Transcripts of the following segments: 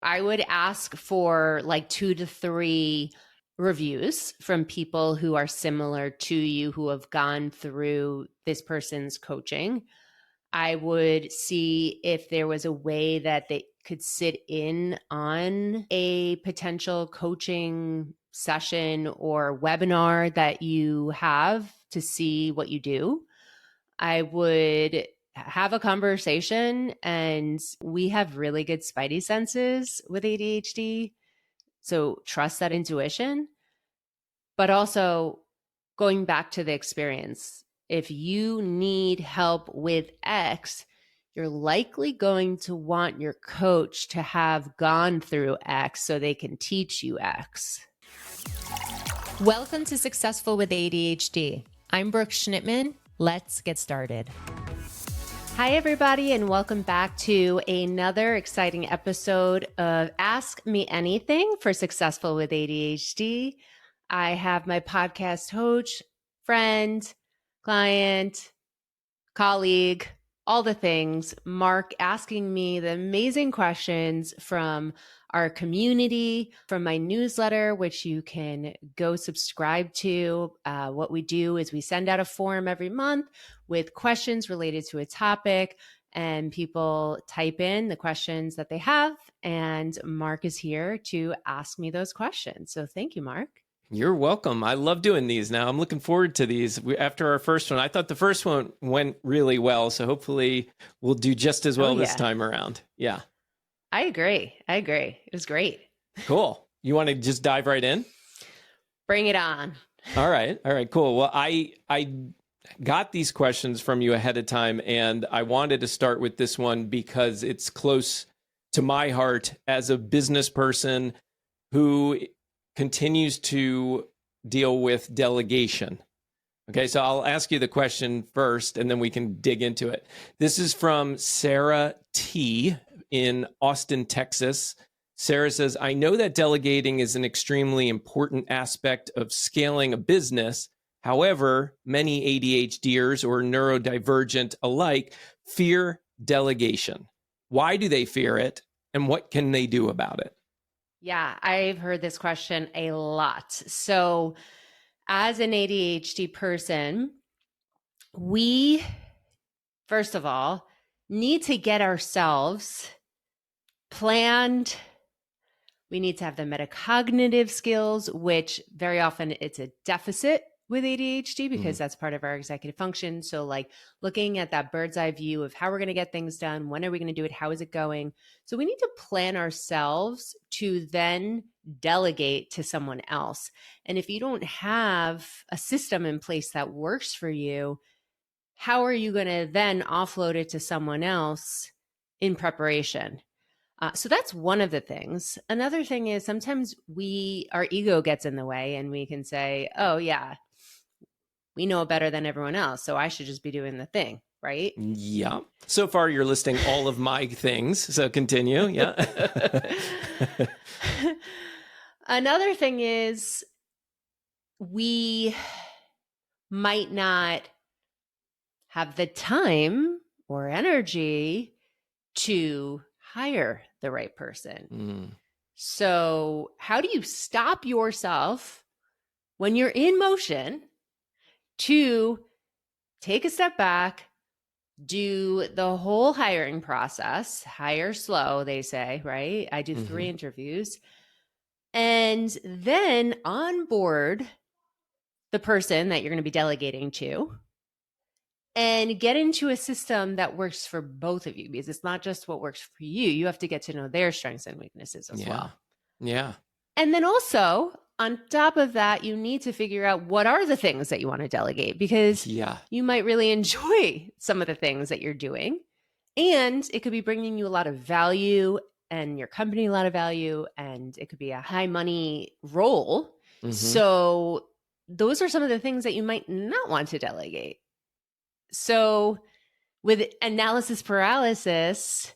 I would ask for like 2 to 3 reviews from people who are similar to you, who have gone through this person's coaching. I would see if there was a way that they could sit in on a potential coaching session or webinar that you have to see what you do. I would have a conversation, and we have really good spidey senses with ADHD. So trust that intuition, but also going back to the experience. If you need help with X, you're likely going to want your coach to have gone through X so they can teach you X. Welcome to Successful with ADHD. I'm Brooke Schnittman. Let's get started. Hi, everybody, and welcome back to another exciting episode of Ask Me Anything for Successful with ADHD. I have my podcast coach, friend, client, colleague, all the things, Marc, asking me the amazing questions from our community, from my newsletter, which you can go subscribe to. What we do is we send out a form every month with questions related to a topic, and people type in the questions that they have, and Marc is here to ask me those questions. So thank you, Marc. You're welcome. I love doing these now. I'm looking forward to these. After our first one, I thought the first one went really well, so hopefully we'll do just as well this time around. Yeah. I agree. It was great. Cool. You want to just dive right in? Bring it on. All right, cool. Well, I got these questions from you ahead of time, and I wanted to start with this one because it's close to my heart as a business person who continues to deal with delegation. Okay, so I'll ask you the question first, and then we can dig into it. This is from Sarah T. in Austin, Texas. Sarah says, I know that delegating is an extremely important aspect of scaling a business. However, many ADHDers or neurodivergent alike fear delegation. Why do they fear it, and what can they do about it? Yeah, I've heard this question a lot. So as an ADHD person, we, first of all, need to get ourselves planned. We need to have the metacognitive skills, which very often it's a deficit with ADHD because that's part of our executive function. So like looking at that bird's eye view of how we're going to get things done, when are we going to do it, how is it going? So we need to plan ourselves to then delegate to someone else. And if you don't have a system in place that works for you, how are you going to then offload it to someone else in preparation? So that's one of the things. Another thing is sometimes our ego gets in the way, and we can say, oh yeah, we know better than everyone else, so I should just be doing the thing, right? Yeah. So far, you're listing all of my things, so continue. Yeah. Another thing is we might not have the time or energy to hire the right person. So how do you stop yourself when you're in motion to take a step back, do the whole hiring process, hire slow, they say, right? I do 3 interviews, and then onboard the person that you're going to be delegating to and get into a system that works for both of you, because it's not just what works for you. You have to get to know their strengths and weaknesses as well. Yeah. And then also, on top of that, you need to figure out what are the things that you want to delegate, because you might really enjoy some of the things that you're doing. And it could be bringing you a lot of value and your company a lot of value, and it could be a high money role. So those are some of the things that you might not want to delegate. So with analysis paralysis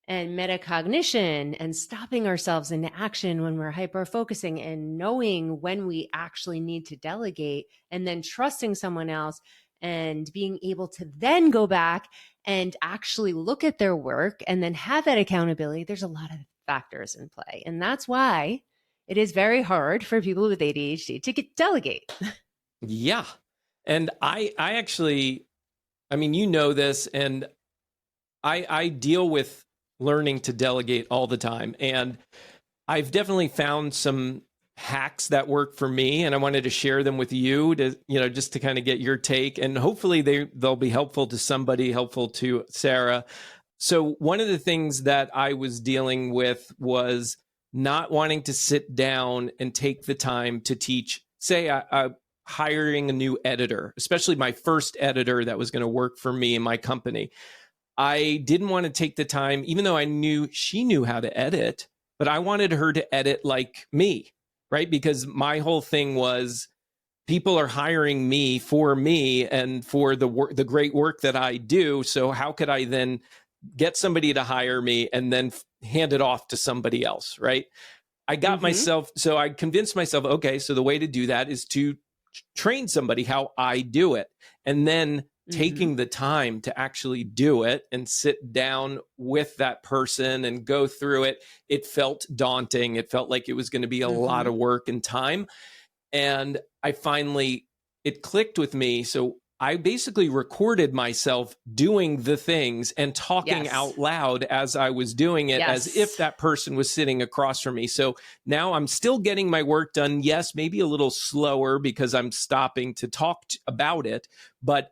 and metacognition and stopping ourselves into action when we're hyper-focusing and knowing when we actually need to delegate, and then trusting someone else and being able to then go back and actually look at their work and then have that accountability, there's a lot of factors in play. And that's why it is very hard for people with ADHD to delegate. Yeah. And I actually, I mean, you know this, and I deal with learning to delegate all the time. And I've definitely found some hacks that work for me, and I wanted to share them with you to, just to kind of get your take, and hopefully they'll be helpful to somebody, helpful to Sarah. So one of the things that I was dealing with was not wanting to sit down and take the time to teach, say, hiring a new editor, especially my first editor that was going to work for me in my company. I didn't want to take the time, even though I knew she knew how to edit, but I wanted her to edit like me, right? Because my whole thing was people are hiring me and for the great work that I do. So how could I then get somebody to hire me and then hand it off to somebody else, right? I got so I convinced myself, okay, so the way to do that is to train somebody how I do it. And then taking the time to actually do it and sit down with that person and go through it, it felt daunting. It felt like it was going to be a lot of work and time. And it clicked with me. So I basically recorded myself doing the things and talking out loud as I was doing it, as if that person was sitting across from me. So now I'm still getting my work done. Yes, maybe a little slower because I'm stopping to talk about it, but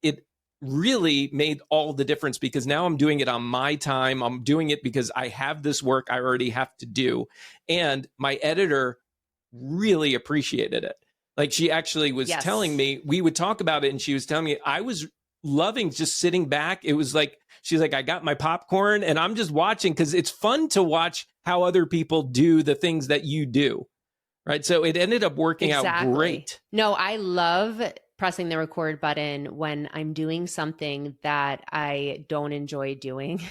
it really made all the difference because now I'm doing it on my time. I'm doing it because I have this work I already have to do. And my editor really appreciated it. Like she actually was telling me, we would talk about it and she was telling me I was loving just sitting back. It was like, she's like, I got my popcorn and I'm just watching because it's fun to watch how other people do the things that you do. Right. So it ended up working out great. No, I love pressing the record button when I'm doing something that I don't enjoy doing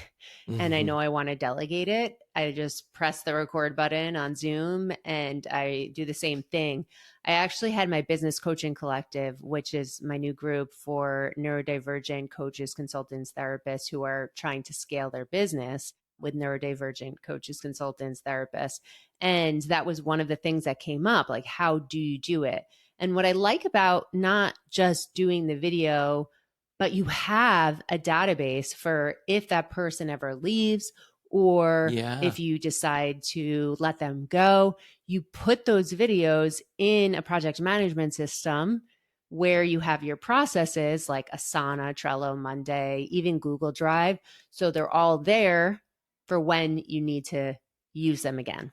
and I know I want to delegate it. I just press the record button on Zoom and I do the same thing. I actually had my business coaching collective, which is my new group for neurodivergent coaches, consultants, therapists who are trying to scale their business with neurodivergent coaches, consultants, therapists. And that was one of the things that came up, like, how do you do it? And what I like about not just doing the video, but you have a database for if that person ever leaves or if you decide to let them go, you put those videos in a project management system where you have your processes like Asana, Trello, Monday, even Google Drive. So they're all there for when you need to use them again.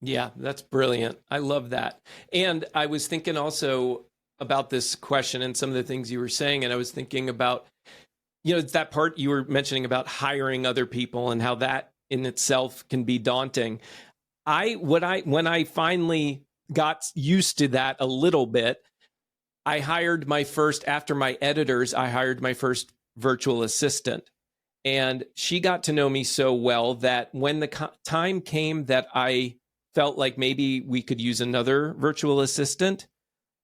Yeah, that's brilliant. I love that. And I was thinking also about this question and some of the things you were saying. And I was thinking about, it's that part you were mentioning about hiring other people and how that in itself can be daunting. When I finally got used to that a little bit, after my editors, I hired my first virtual assistant. And she got to know me so well that when the time came that I felt like maybe we could use another virtual assistant,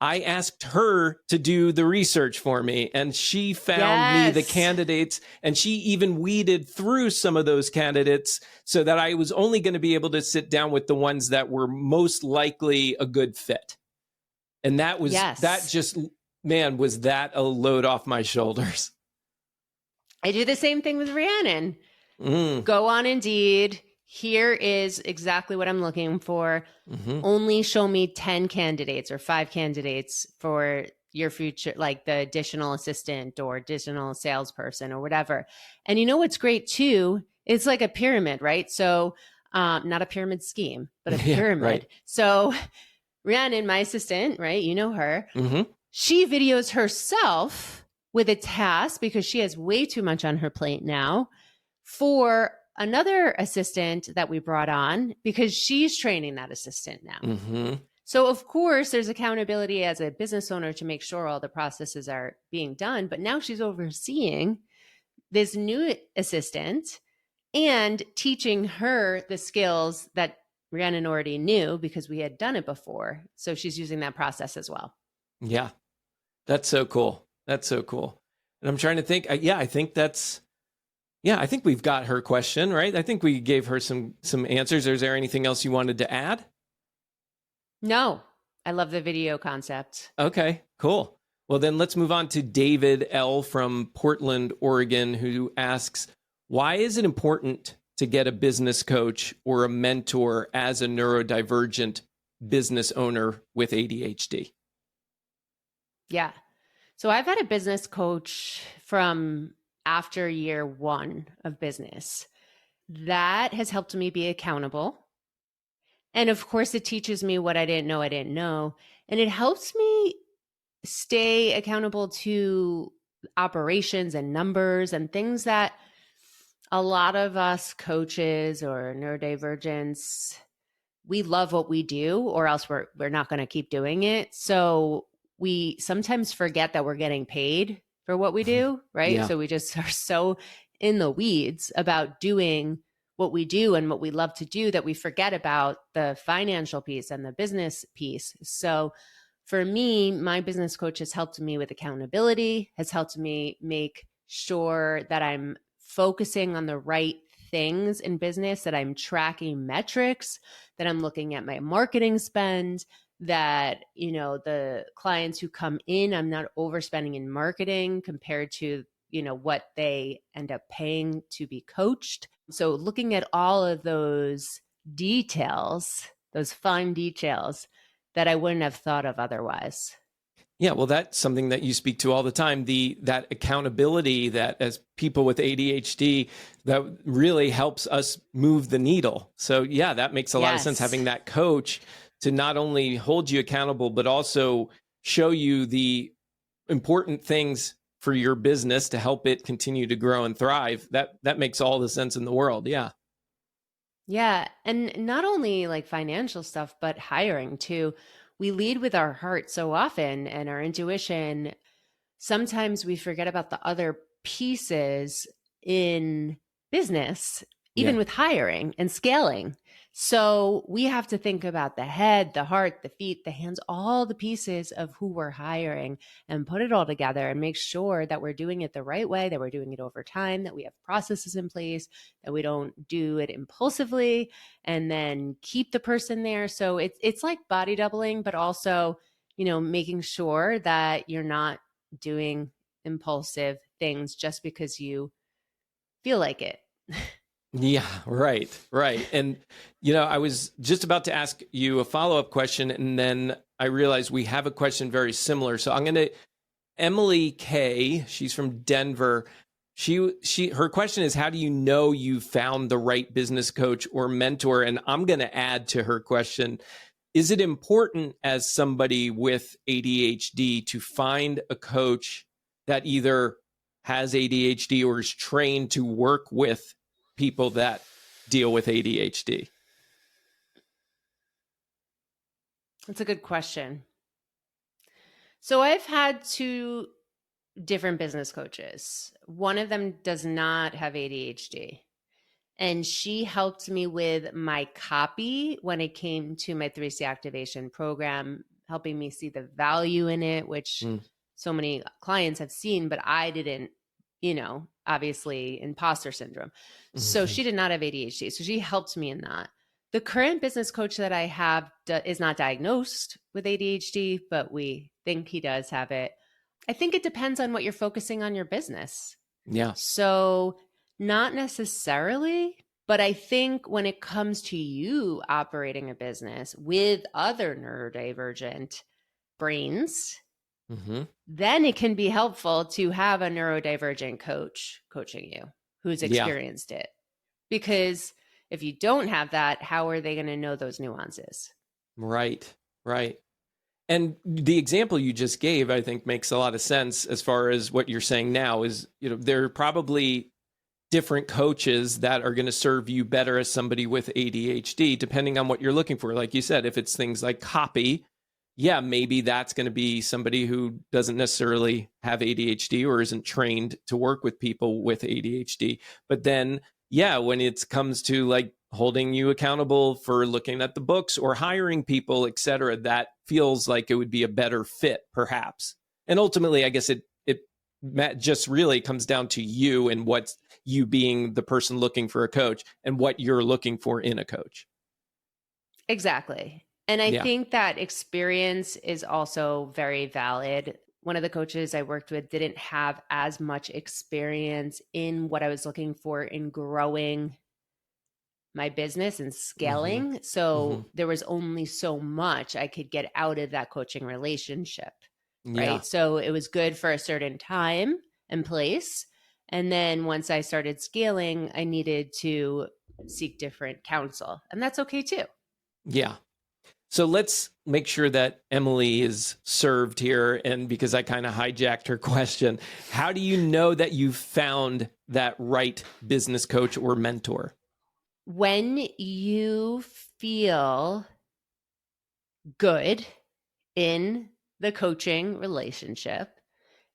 I asked her to do the research for me, and she found me the candidates, and she even weeded through some of those candidates so that I was only going to be able to sit down with the ones that were most likely a good fit. And that was was that a load off my shoulders. I do the same thing with Rhiannon. Go on Indeed. Here is exactly what I'm looking for. Only show me 10 candidates or 5 candidates for your future, like the additional assistant or additional salesperson or whatever. And you know what's great too? It's like a pyramid, right? So not a pyramid scheme, but a pyramid. Right. So Rhiannon, my assistant, right? You know her. She videos herself with a task because she has way too much on her plate now for another assistant that we brought on because she's training that assistant now. So of course there's accountability as a business owner to make sure all the processes are being done. But now she's overseeing this new assistant and teaching her the skills that Rhiannon already knew because we had done it before. So she's using that process as well. Yeah, that's so cool. That's so cool. And I'm trying to think, I think that's, Yeah, I think we've got her question, right? I think we gave her some answers. Is there anything else you wanted to add? No, I love the video concept. Okay, cool. Well, then let's move on to David L. from Portland, Oregon, who asks, why is it important to get a business coach or a mentor as a neurodivergent business owner with ADHD? Yeah. So I've had a business coach from after year 1 of business. That has helped me be accountable. And of course, it teaches me what I didn't know. And it helps me stay accountable to operations and numbers and things that a lot of us coaches or neurodivergents, we love what we do, or else we're not going to keep doing it. So we sometimes forget that we're getting paid for what we do, right? Yeah. So we just are so in the weeds about doing what we do and what we love to do that we forget about the financial piece and the business piece. So for me, my business coach has helped me with accountability, has helped me make sure that I'm focusing on the right things in business, that I'm tracking metrics, that I'm looking at my marketing spend, that, you know, the clients who come in, I'm not overspending in marketing compared to, you know, what they end up paying to be coached. So looking at all of those details, those fine details that I wouldn't have thought of otherwise. Yeah, well, that's something that you speak to all the time, that accountability that as people with ADHD, that really helps us move the needle. So yeah, that makes a lot of sense, having that coach to not only hold you accountable, but also show you the important things for your business to help it continue to grow and thrive. That makes all the sense in the world. Yeah. Yeah. And not only like financial stuff, but hiring too. We lead with our heart so often and our intuition. Sometimes we forget about the other pieces in business, even with hiring and scaling. So we have to think about the head, the heart, the feet, the hands, all the pieces of who we're hiring, and put it all together and make sure that we're doing it the right way, that we're doing it over time, that we have processes in place, that we don't do it impulsively, and then keep the person there. So it's like body doubling, but also, you know, making sure that you're not doing impulsive things just because you feel like it. Yeah, right. And, you know, I was just about to ask you a follow-up question, and then I realized we have a question very similar. So Emily K, she's from Denver. Her question is, how do you know you found the right business coach or mentor? And I'm going to add to her question, is it important as somebody with ADHD to find a coach that either has ADHD or is trained to work with people that deal with ADHD? That's a good question. So I've had 2 different business coaches. One of them does not have ADHD. And she helped me with my copy when it came to my 3C activation program, helping me see the value in it, which so many clients have seen, but I didn't, you know, obviously imposter syndrome. So she did not have ADHD. So she helped me in that. The current business coach that I have is not diagnosed with ADHD, but we think he does have it. I think it depends on what you're focusing on your business. Yeah. So not necessarily, but I think when it comes to you operating a business with other neurodivergent brains, then it can be helpful to have a neurodivergent coach coaching you who's experienced it. Because if you don't have that, how are they going to know those nuances? Right. And the example you just gave, I think, makes a lot of sense as far as what you're saying now is, you know, there are probably different coaches that are going to serve you better as somebody with ADHD, depending on what you're looking for. Like you said, if it's things like copy, yeah, maybe that's going to be somebody who doesn't necessarily have ADHD or isn't trained to work with people with ADHD. But then, yeah, when it comes to like holding you accountable for looking at the books or hiring people, et cetera, that feels like it would be a better fit, perhaps. And ultimately, I guess it Matt, just really comes down to you and what's you being the person looking for a coach and what you're looking for in a coach. Exactly. And I Yeah. think that experience is also very valid. One of the coaches I worked with didn't have as much experience in what I was looking for in growing my business and scaling. So there was only so much I could get out of that coaching relationship. Yeah. Right. So it was good for a certain time and place. And then once I started scaling, I needed to seek different counsel. And that's okay too. Yeah. So let's make sure that Emily is served here. And because I kind of hijacked her question, how do you know that you've found that right business coach or mentor? When you feel good in the coaching relationship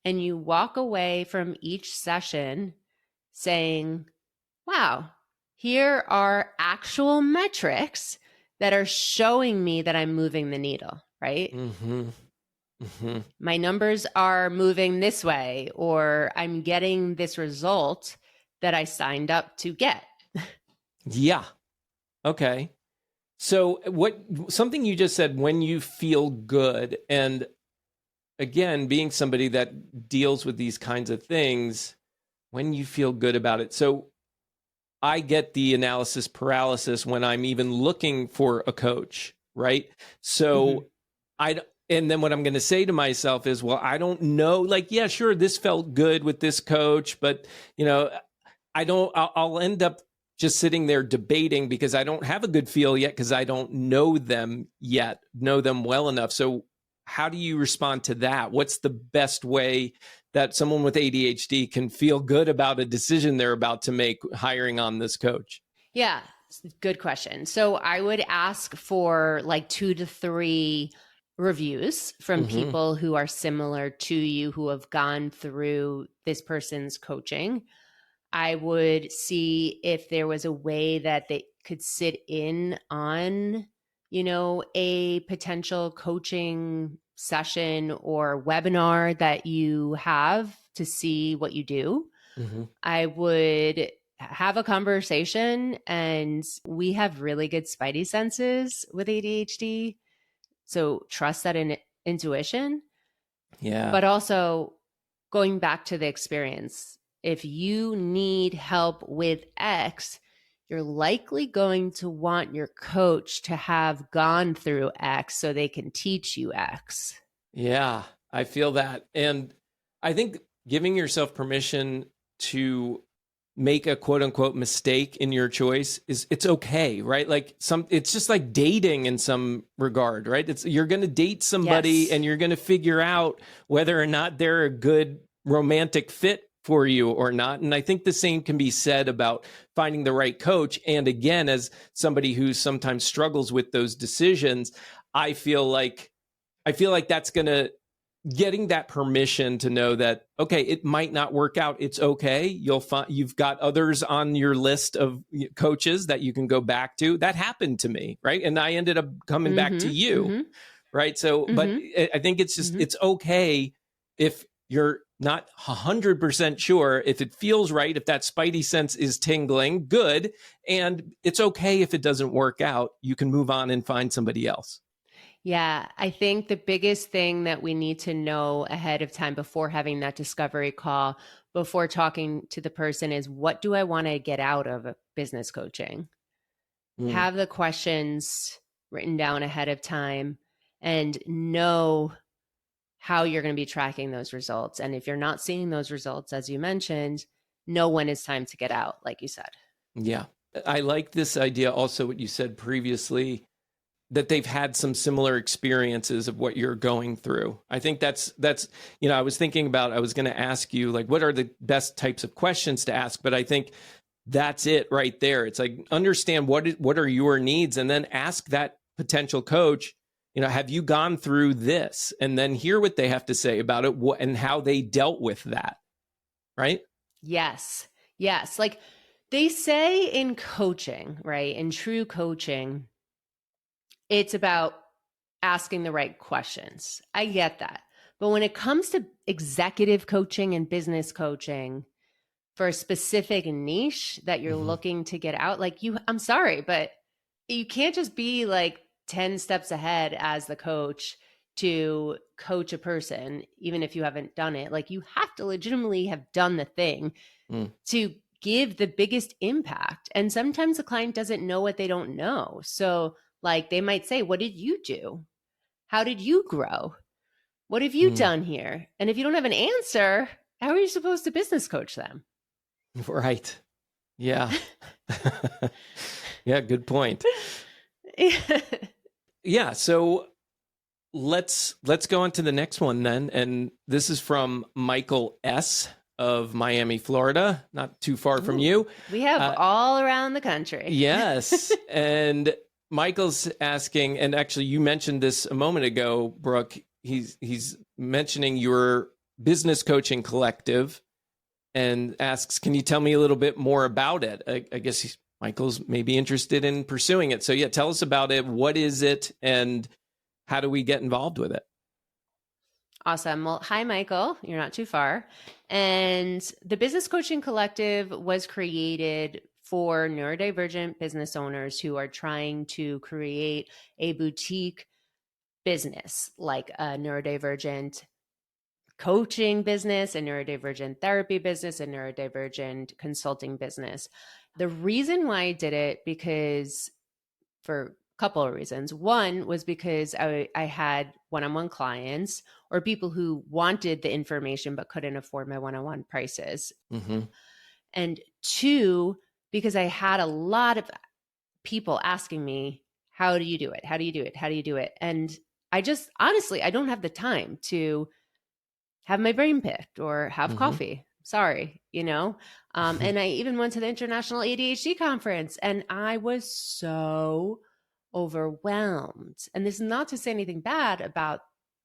and you walk away from each session saying, wow, here are actual metrics that are showing me that I'm moving the needle, right? My numbers are moving this way, or I'm getting this result that I signed up to get. Yeah. Okay. So something you just said, when you feel good, and again, being somebody that deals with these kinds of things, when you feel good about it. So I get the analysis paralysis when I'm even looking for a coach, right? So and then what I'm going to say to myself is, well, I don't know, like, yeah, sure, this felt good with this coach, but I'll end up just sitting there debating because I don't have a good feel yet because I don't know them yet, know them well enough. So how do you respond to that? What's the best way that someone with ADHD can feel good about a decision they're about to make hiring on this coach? Yeah, good question. So I would ask for like 2 to 3 reviews from people who are similar to you, who have gone through this person's coaching. I would see if there was a way that they could sit in on, a potential coaching session or webinar that you have to see what you do. I would have a conversation, and we have really good spidey senses with ADHD. So trust that in intuition. Yeah. But also going back to the experience, if you need help with X, you're likely going to want your coach to have gone through X so they can teach you X. Yeah, I feel that. And I think giving yourself permission to make a quote unquote mistake in your choice it's okay, right? Like it's just like dating in some regard, right? You're going to date somebody and you're going to figure out whether or not they're a good romantic fit for you or not. And I think the same can be said about finding the right coach. And again, as somebody who sometimes struggles with those decisions, I feel like that's going to getting that permission to know that, okay, it might not work out. It's okay. You've got others on your list of coaches that you can go back to. That happened to me, right? And I ended up coming back to you, right? So, but I think it's just, it's okay if you're not 100% sure, if it feels right, if that spidey sense is tingling, good. And it's okay if it doesn't work out. You can move on and find somebody else. Yeah, I think the biggest thing that we need to know ahead of time before having that discovery call, before talking to the person, is what do I want to get out of business coaching? Have the questions written down ahead of time and know how you're going to be tracking those results. And if you're not seeing those results, as you mentioned, know when it's time to get out, like you said. Yeah. I like this idea also, what you said previously, that they've had some similar experiences of what you're going through. I think that's, I was thinking about, I was going to ask you, like, what are the best types of questions to ask? But I think that's it right there. It's like, understand what are your needs, and then ask that potential coach, have you gone through this? And then hear what they have to say about it and how they dealt with that. Right? Yes. Yes. Like they say in coaching, right? In true coaching, it's about asking the right questions. I get that. But when it comes to executive coaching and business coaching for a specific niche that you're looking to get out, like I'm sorry, but you can't just be like 10 steps ahead as the coach to coach a person, even if you haven't done it. Like you have to legitimately have done the thing to give the biggest impact. And sometimes the client doesn't know what they don't know. So like they might say, what did you do? How did you grow? What have you done here? And if you don't have an answer, how are you supposed to business coach them? Right. Yeah. Yeah, good point. Yeah, so let's go on to the next one then. And this is from Michael S. of Miami, Florida, not too far from you. We have all around the country. Yes. And Michael's asking, and actually you mentioned this a moment ago, Brooke, he's mentioning your business coaching collective and asks, can you tell me a little bit more about it? I guess Michael's maybe interested in pursuing it. So yeah, tell us about it. What is it and how do we get involved with it? Awesome. Well, hi, Michael. You're not too far. And the Business Coaching Collective was created for neurodivergent business owners who are trying to create a boutique business, like a neurodivergent coaching business, a neurodivergent therapy business, a neurodivergent consulting business. The reason why I did it, because for a couple of reasons. One was because I had one-on-one clients or people who wanted the information but couldn't afford my one-on-one prices. And two, because I had a lot of people asking me, how do you do it? How do you do it? How do you do it? And I just, honestly, I don't have the time to have my brain picked or have coffee. Sorry, you know? And I even went to the International ADHD conference and I was so overwhelmed. And this is not to say anything bad about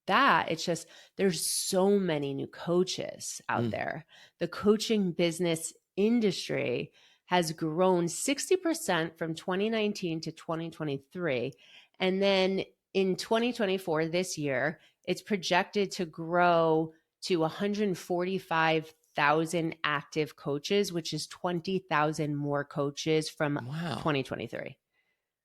that. It's just there's so many new coaches out there. The coaching business industry has grown 60% from 2019 to 2023. And then in 2024, this year, it's projected to grow to 145,000 active coaches, which is 20,000 more coaches from 2023.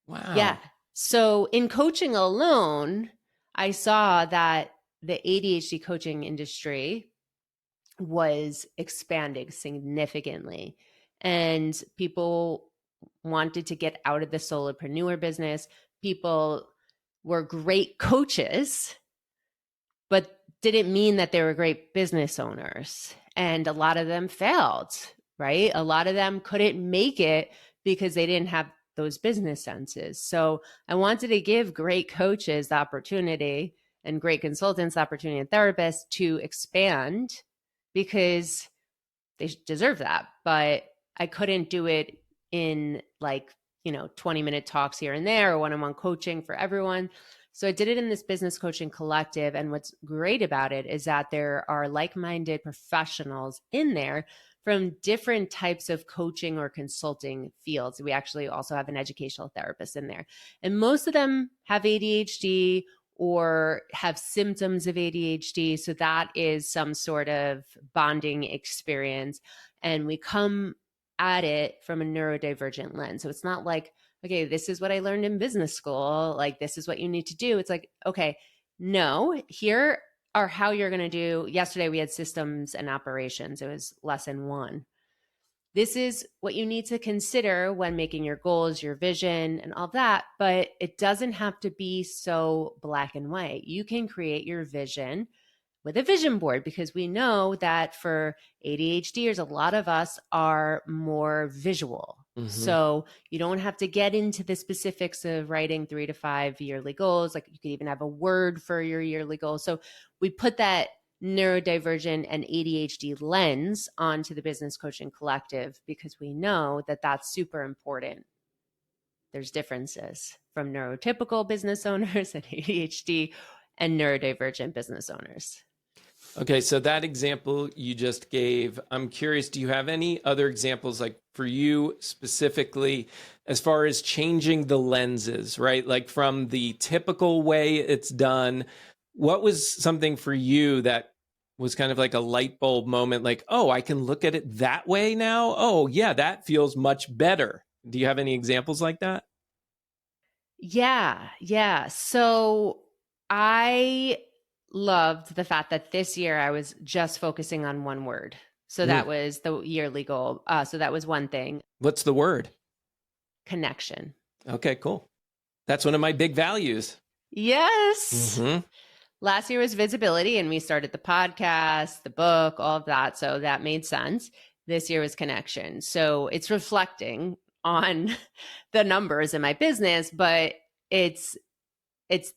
Wow. Yeah. So in coaching alone, I saw that the ADHD coaching industry was expanding significantly and people wanted to get out of the solopreneur business. People were great coaches, but didn't mean that they were great business owners. And a lot of them failed, right? A lot of them couldn't make it because they didn't have those business senses. So I wanted to give great coaches the opportunity and great consultants the opportunity and therapists to expand because they deserve that. But I couldn't do it in 20-minute talks here and there or one-on-one coaching for everyone. So I did it in this business coaching collective. And what's great about it is that there are like-minded professionals in there from different types of coaching or consulting fields. We actually also have an educational therapist in there. And most of them have ADHD or have symptoms of ADHD. So that is some sort of bonding experience. And we come at it from a neurodivergent lens. So it's not like, okay, this is what I learned in business school. Like, this is what you need to do. It's like, okay, no, here are how you're going to do. Yesterday we had systems and operations. It was lesson 1. This is what you need to consider when making your goals, your vision, and all that. But it doesn't have to be so black and white. You can create your vision with a vision board because we know that for ADHDers, a lot of us are more visual. So you don't have to get into the specifics of writing 3 to 5 yearly goals. Like you could even have a word for your yearly goals. So we put that neurodivergent and ADHD lens onto the business coaching collective because we know that that's super important. There's differences from neurotypical business owners and ADHD and neurodivergent business owners. Okay, so that example you just gave, I'm curious, do you have any other examples like for you specifically as far as changing the lenses, right? Like from the typical way it's done what was something for you that was kind of like a light bulb moment, like, oh, I can look at it that way now? Oh, yeah, that feels much better. Do you have any examples like that? Yeah. So I loved the fact that this year I was just focusing on one word. So that was the yearly goal. So that was one thing. What's the word? Connection. Okay, cool. That's one of my big values. Yes. Mm-hmm. Last year was visibility, and we started the podcast, the book, all of that. So that made sense. This year was connection. So it's reflecting on the numbers in my business, but it's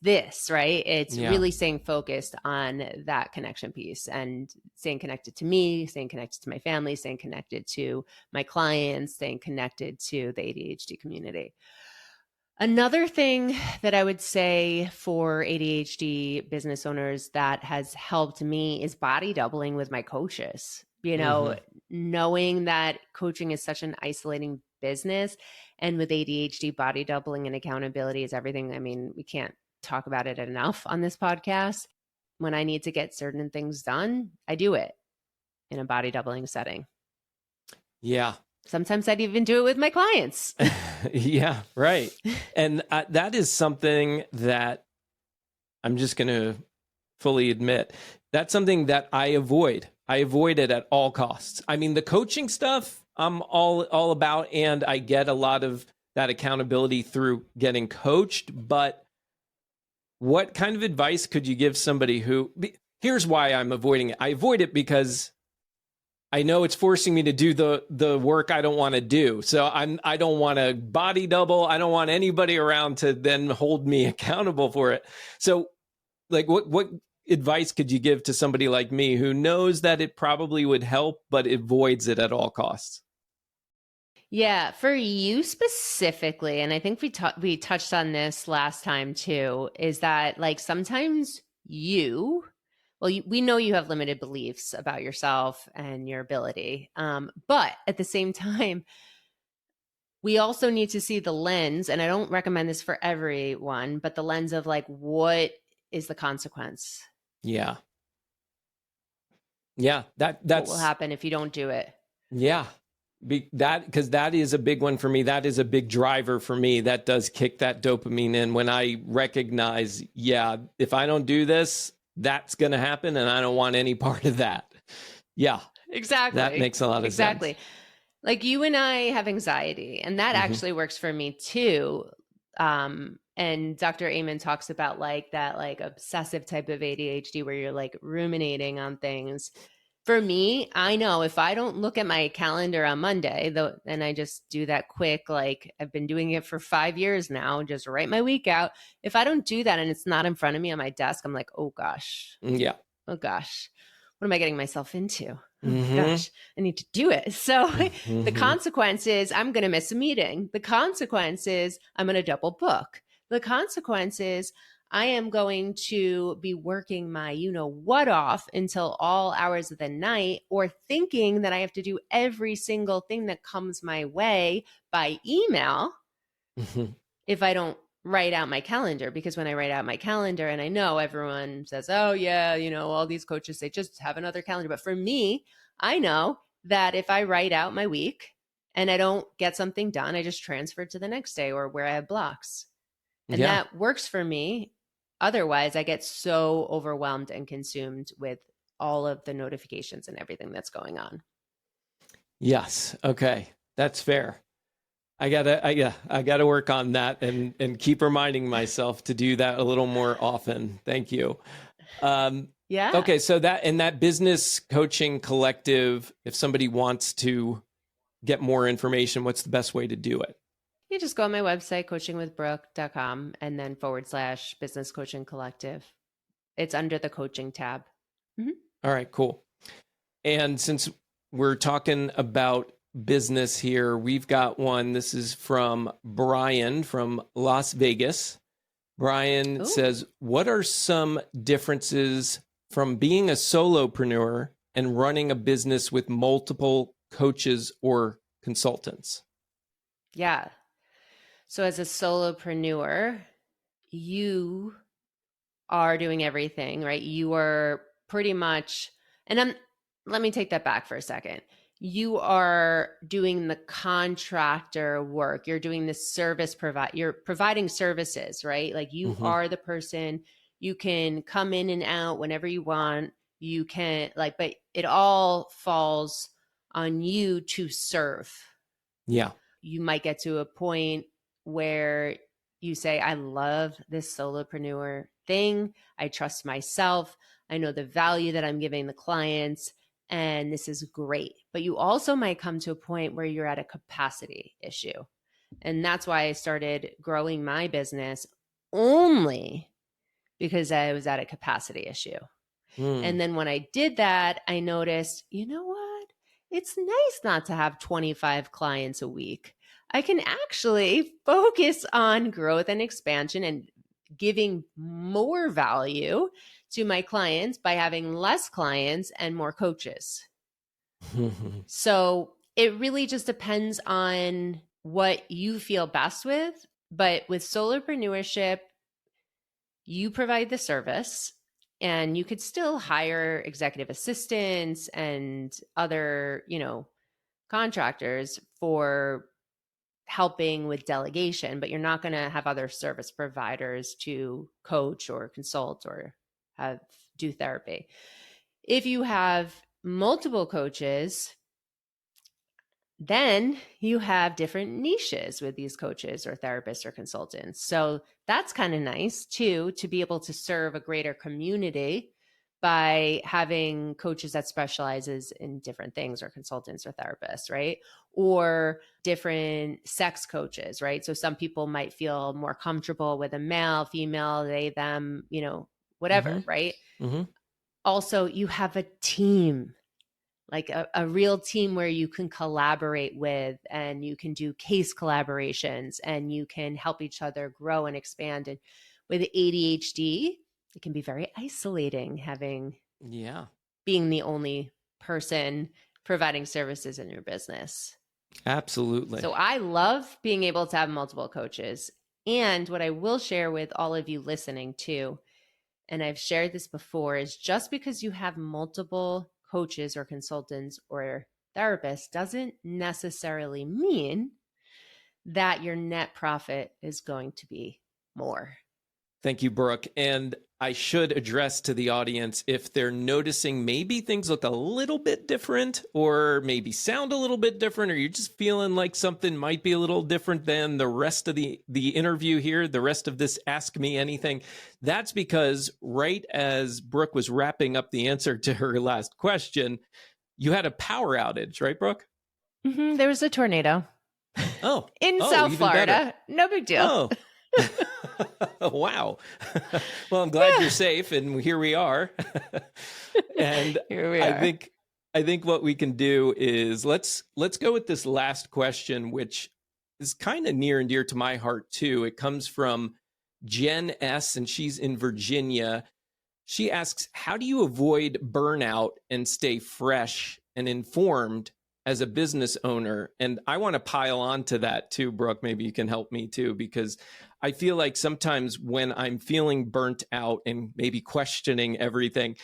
this, right? It's really staying focused on that connection piece and staying connected to me, staying connected to my family, staying connected to my clients, staying connected to the ADHD community. Another thing that I would say for ADHD business owners that has helped me is body doubling with my coaches. Knowing that coaching is such an isolating business, and with ADHD, body doubling and accountability is everything. I mean, we can't talk about it enough on this podcast. When I need to get certain things done, I do it in a body doubling setting. Yeah. Sometimes I'd even do it with my clients. Yeah, right. And that is something that I'm just going to fully admit. That's something that I avoid. I avoid it at all costs. I mean, the coaching stuff I'm all about, and I get a lot of that accountability through getting coached. But what kind of advice could you give somebody who, here's why I'm avoiding it. I avoid it because I know it's forcing me to do the work I don't want to do. So I don't want to body double. I don't want anybody around to then hold me accountable for it. So like what advice could you give to somebody like me who knows that it probably would help, but avoids it at all costs? Yeah, for you specifically, and I think we touched on this last time too, is that like sometimes we know you have limited beliefs about yourself and your ability, but at the same time, we also need to see the lens, and I don't recommend this for everyone, but the lens of like, what is the consequence? Yeah. That's what will happen if you don't do it. Yeah. Because that is a big one for me. That is a big driver for me. That does kick that dopamine in when I recognize, if I don't do this, that's going to happen, and I don't want any part of that. Yeah. Exactly. That makes a lot of sense. Like you and I have anxiety, and that actually works for me too. And Dr. Amen talks about like that, like obsessive type of ADHD where you're like ruminating on things. For me, I know if I don't look at my calendar on Monday, and I just do that quick, like I've been doing it for 5 years now, just write my week out. If I don't do that and it's not in front of me on my desk, I'm like, oh gosh. Yeah. Oh gosh. What am I getting myself into? Oh gosh, I need to do it. So the consequence is I'm going to miss a meeting. The consequence is I'm going to double book. The consequence is I am going to be working my what off until all hours of the night, or thinking that I have to do every single thing that comes my way by email if I don't write out my calendar. Because when I write out my calendar, and I know everyone says, oh yeah, all these coaches say just have another calendar. But for me, I know that if I write out my week and I don't get something done, I just transfer to the next day or where I have blocks. And that works for me. Otherwise, I get so overwhelmed and consumed with all of the notifications and everything that's going on. Yes. Okay. That's fair. I gotta work on that and keep reminding myself to do that a little more often. Thank you. Yeah. Okay. So that business coaching collective, if somebody wants to get more information, what's the best way to do it? You just go on my website, coachingwithbrooke.com, and then / business coaching collective. It's under the coaching tab. Mm-hmm. All right, cool. And since we're talking about business here, we've got one. This is from Brian from Las Vegas. Brian says, what are some differences from being a solopreneur and running a business with multiple coaches or consultants? Yeah. So as a solopreneur, you are doing everything, right? You are pretty much, let me take that back for a second. You are doing the contractor work. You're doing the you're providing services, right? Like you are the person, you can come in and out whenever you want. You can but it all falls on you to serve. Yeah. You might get to a point where you say, I love this solopreneur thing. I trust myself. I know the value that I'm giving the clients, and this is great. But you also might come to a point where you're at a capacity issue. And that's why I started growing my business, only because I was at a capacity issue. And then when I did that, I noticed, you know what? It's nice not to have 25 clients a week. I can actually focus on growth and expansion and giving more value to my clients by having less clients and more coaches. So it really just depends on what you feel best with. But with solopreneurship, you provide the service, and you could still hire executive assistants and other, contractors for helping with delegation, but you're not going to have other service providers to coach or consult or do therapy. If you have multiple coaches, then you have different niches with these coaches or therapists or consultants. So that's kind of nice too, to be able to serve a greater community by having coaches that specializes in different things, or consultants or therapists, right? Or different sex coaches, right? So some people might feel more comfortable with a male, female, they, them, whatever, right? Also, you have a team, like a real team where you can collaborate with, and you can do case collaborations, and you can help each other grow and expand. And with ADHD, it can be very isolating being the only person providing services in your business. Absolutely. So I love being able to have multiple coaches. And what I will share with all of you listening too, and I've shared this before, is just because you have multiple coaches or consultants or therapists doesn't necessarily mean that your net profit is going to be more. Thank you, Brooke. And I should address to the audience, if they're noticing maybe things look a little bit different, or maybe sound a little bit different, or you're just feeling like something might be a little different than the rest of the interview here, the rest of this Ask Me Anything, that's because right as Brooke was wrapping up the answer to her last question, you had a power outage, right, Brooke? There was a tornado. In South Florida. Better. No big deal. Wow. Well, I'm glad you're safe, and here we are. And here we are. I think what we can do is let's go with this last question, which is kind of near and dear to my heart too. It comes from Jen S., and she's in Virginia. She asks, how do you avoid burnout and stay fresh and informed as a business owner? And I want to pile on to that too, Brooke. Maybe you can help me too, because I feel like sometimes when I'm feeling burnt out and maybe questioning everything,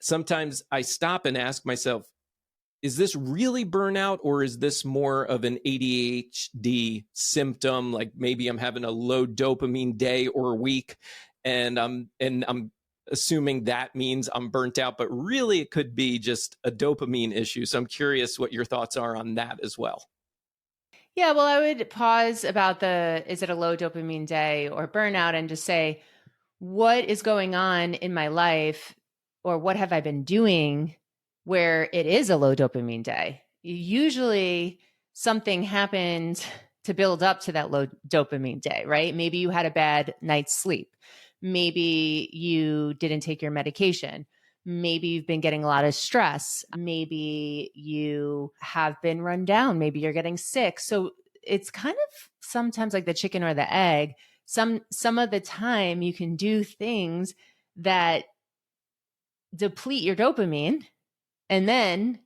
sometimes I stop and ask myself, is this really burnout, or is this more of an ADHD symptom? Like maybe I'm having a low dopamine day or week, and I'm assuming that means I'm burnt out, but really it could be just a dopamine issue. So I'm curious what your thoughts are on that as well. Yeah, well, I would pause about is it a low dopamine day or burnout, and just say, what is going on in my life, or what have I been doing where it is a low dopamine day? Usually something happened to build up to that low dopamine day, right? Maybe you had a bad night's sleep. Maybe you didn't take your medication. Maybe you've been getting a lot of stress. Maybe you have been run down. Maybe you're getting sick. So it's kind of sometimes like the chicken or the egg. Some of the time you can do things that deplete your dopamine and then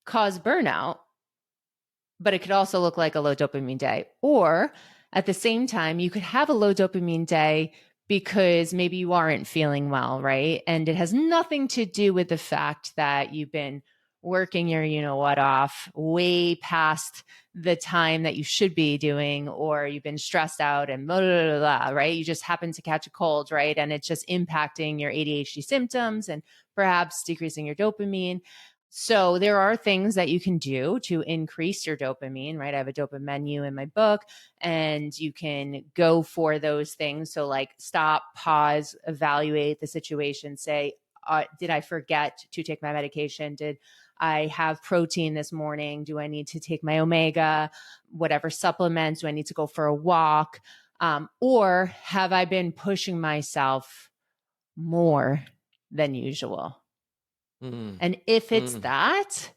cause burnout, but it could also look like a low dopamine day. Or at the same time, you could have a low dopamine day, because maybe you aren't feeling well, right? And it has nothing to do with the fact that you've been working your what off way past the time that you should be doing, or you've been stressed out and blah, blah, blah, blah, right? You just happen to catch a cold, right? And it's just impacting your ADHD symptoms and perhaps decreasing your dopamine. So there are things that you can do to increase your dopamine, right? I have a dopamine menu in my book, and you can go for those things. So like stop, pause, evaluate the situation, say, did I forget to take my medication? Did I have protein this morning? Do I need to take my omega, whatever supplements? Do I need to go for a walk? Or have I been pushing myself more than usual? And if it's that,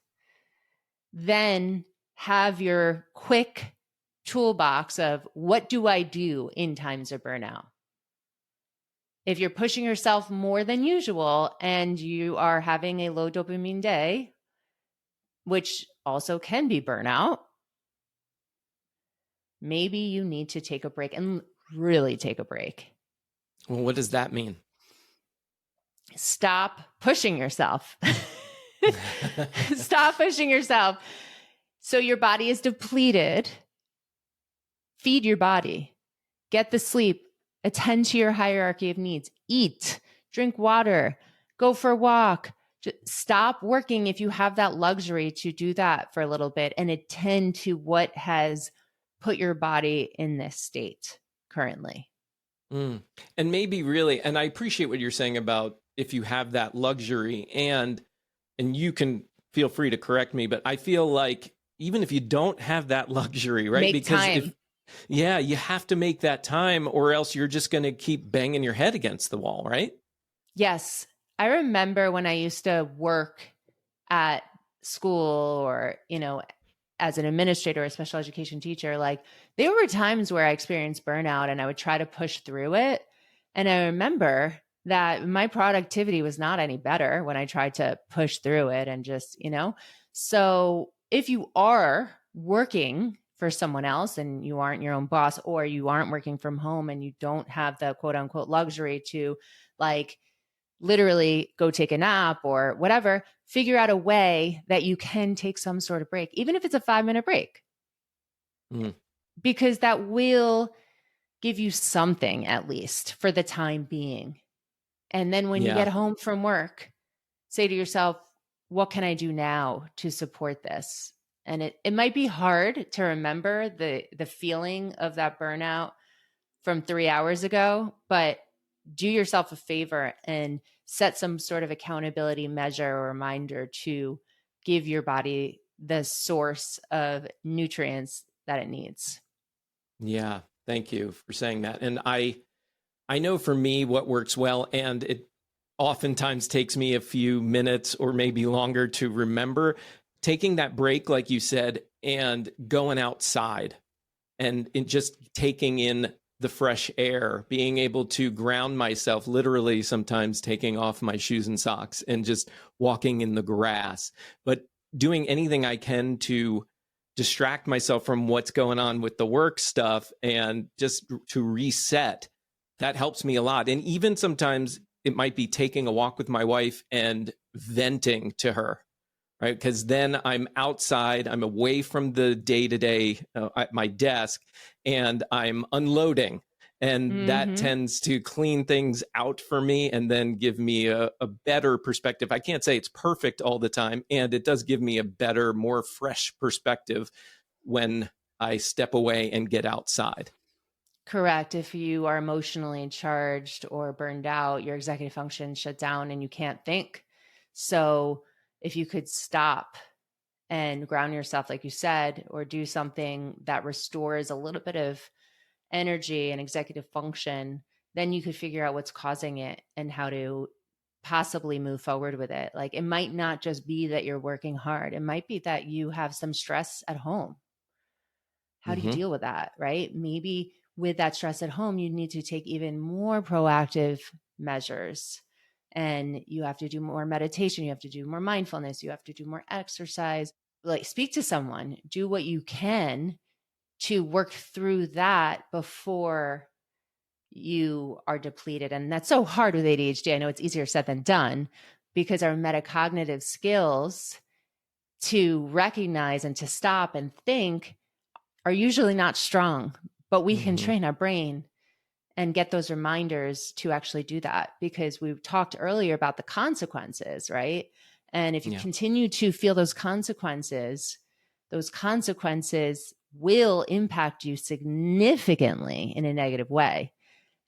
then have your quick toolbox of what do I do in times of burnout? If you're pushing yourself more than usual and you are having a low dopamine day, which also can be burnout, maybe you need to take a break and really take a break. Well, what does that mean? Stop pushing yourself. Stop pushing yourself. So your body is depleted. Feed your body. Get the sleep. Attend to your hierarchy of needs. Eat. Drink water. Go for a walk. Just stop working if you have that luxury to do that for a little bit and attend to what has put your body in this state currently. And maybe really, and I appreciate what you're saying about if you have that luxury, and you can feel free to correct me, but I feel like even if you don't have that luxury, right? Make time. You have to make that time, or else you're just going to keep banging your head against the wall, right? Yes. I remember when I used to work at school or, as an administrator or a special education teacher, like there were times where I experienced burnout and I would try to push through it. And I remember that my productivity was not any better when I tried to push through it and just, So if you are working for someone else and you aren't your own boss, or you aren't working from home and you don't have the quote unquote luxury to like literally go take a nap or whatever, figure out a way that you can take some sort of break, even if it's a 5-minute break, because that will give you something at least for the time being. And then when you get home from work, say to yourself, what can I do now to support this? And it might be hard to remember the feeling of that burnout from 3 hours ago, but do yourself a favor and set some sort of accountability measure or reminder to give your body the source of nutrients that it needs. Yeah, thank you for saying that. And I know for me what works well, and it oftentimes takes me a few minutes or maybe longer to remember, taking that break, like you said, and going outside and just taking in the fresh air, being able to ground myself, literally sometimes taking off my shoes and socks and just walking in the grass, but doing anything I can to distract myself from what's going on with the work stuff and just to reset. That helps me a lot. And even sometimes it might be taking a walk with my wife and venting to her, right? Because then I'm outside, I'm away from the day-to-day at my desk, and I'm unloading. And that tends to clean things out for me and then give me a better perspective. I can't say it's perfect all the time, and it does give me a better, more fresh perspective when I step away and get outside. Correct. If you are emotionally charged or burned out, your executive function shut down and you can't think. So if you could stop and ground yourself, like you said, or do something that restores a little bit of energy and executive function, then you could figure out what's causing it and how to possibly move forward with it. Like it might not just be that you're working hard. It might be that you have some stress at home. How do you deal with that, right? Maybe with that stress at home, you need to take even more proactive measures. And you have to do more meditation. You have to do more mindfulness. You have to do more exercise. Like speak to someone, do what you can to work through that before you are depleted. And that's so hard with ADHD. I know it's easier said than done because our metacognitive skills to recognize and to stop and think are usually not strong, but we can train our brain and get those reminders to actually do that, because we've talked earlier about the consequences, right? And if you continue to feel those consequences will impact you significantly in a negative way.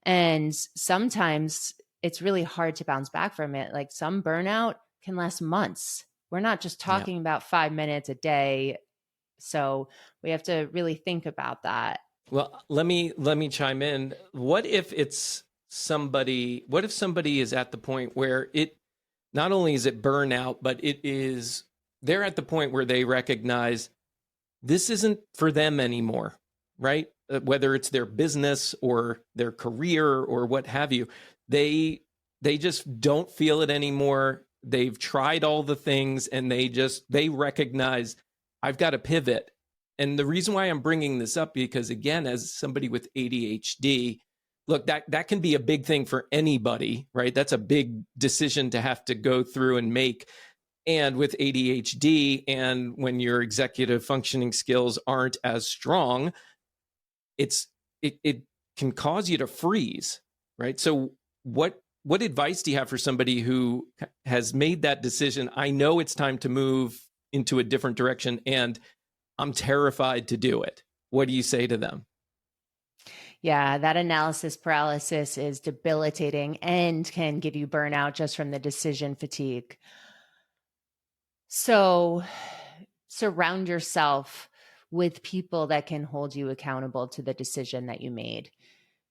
And sometimes it's really hard to bounce back from it. Like some burnout can last months. We're not just talking about 5 minutes a day. So we have to really think about that. Well, let me chime in. What if somebody is at the point where it not only is it burnout, but they're at the point where they recognize this isn't for them anymore, right? Whether it's their business or their career or what have you, they just don't feel it anymore. They've tried all the things and they recognize I've got to pivot. And the reason why I'm bringing this up, because again, as somebody with ADHD, look, that can be a big thing for anybody, right? That's a big decision to have to go through and make. And with ADHD, and when your executive functioning skills aren't as strong, it can cause you to freeze, right? So what advice do you have for somebody who has made that decision? I know it's time to move into a different direction and I'm terrified to do it. What do you say to them? Yeah, that analysis paralysis is debilitating and can give you burnout just from the decision fatigue. So surround yourself with people that can hold you accountable to the decision that you made.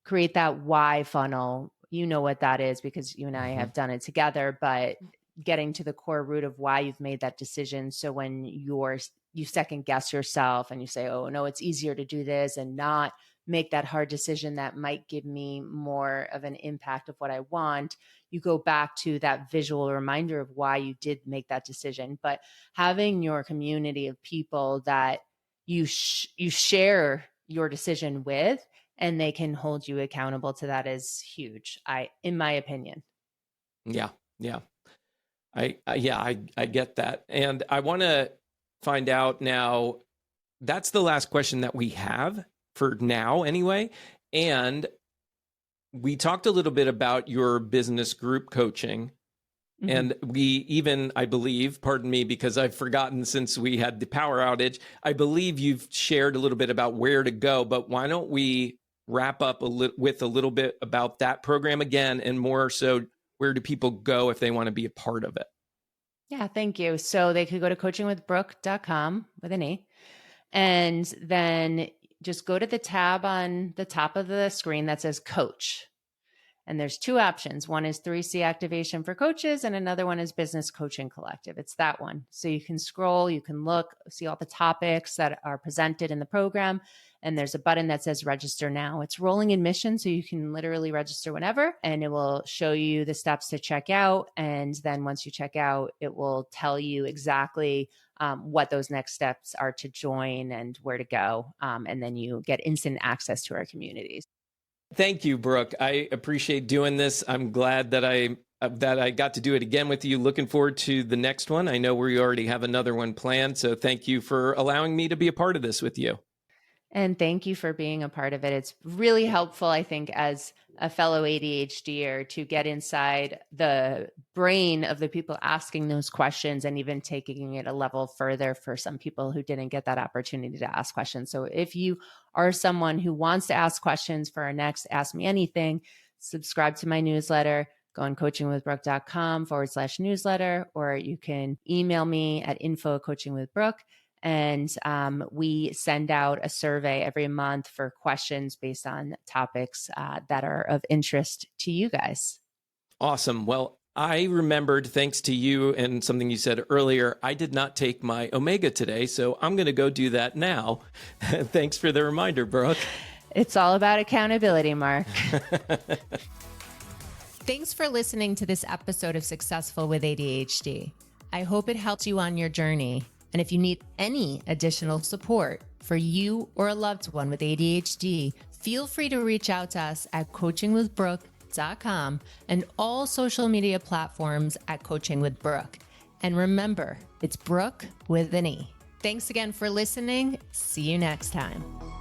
Create that why funnel. You know what that is because you and I have done it together, but getting to the core root of why you've made that decision. So when you second guess yourself and you say, oh no, it's easier to do this, and not make that hard decision that might give me more of an impact of what I want, you go back to that visual reminder of why you did make that decision. But having your community of people that you share your decision with and they can hold you accountable to that is huge, in my opinion. Yeah. I get that. And I want to find out now, that's the last question that we have for now anyway. And we talked a little bit about your business group coaching. And we even, I believe, pardon me, because I've forgotten since we had the power outage, I believe you've shared a little bit about where to go, but why don't we wrap up with a little bit about that program again, and more so, where do people go if they want to be a part of it? Yeah, thank you. So they could go to coachingwithbrooke.com with an E, and then just go to the tab on the top of the screen that says coach. And there's two options. One is 3C activation for coaches, and another one is business coaching collective. It's that one. So you can scroll, you can look, see all the topics that are presented in the program. And there's a button that says register now. It's rolling admission, so you can literally register whenever, and it will show you the steps to check out. And then once you check out, it will tell you exactly what those next steps are to join and where to go. And then you get instant access to our communities. Thank you, Brooke. I appreciate doing this. I'm glad that I got to do it again with you. Looking forward to the next one. I know we already have another one planned. So thank you for allowing me to be a part of this with you. And thank you for being a part of it. It's really helpful, I think, as a fellow ADHDer to get inside the brain of the people asking those questions, and even taking it a level further for some people who didn't get that opportunity to ask questions. So if you are someone who wants to ask questions for our next Ask Me Anything, subscribe to my newsletter. Go on coachingwithbrooke.com/newsletter, or you can email me at info@coachingwithbrooke. And we send out a survey every month for questions based on topics that are of interest to you guys. Awesome. Well, I remembered, thanks to you and something you said earlier, I did not take my Omega today, so I'm going to go do that now. Thanks for the reminder, Brooke. It's all about accountability, Mark. Thanks for listening to this episode of Successful with ADHD. I hope it helped you on your journey. And if you need any additional support, for you or a loved one with ADHD, feel free to reach out to us at coachingwithbrooke.com and all social media platforms at Coaching with Brooke. And remember, it's Brooke with an E. Thanks again for listening. See you next time.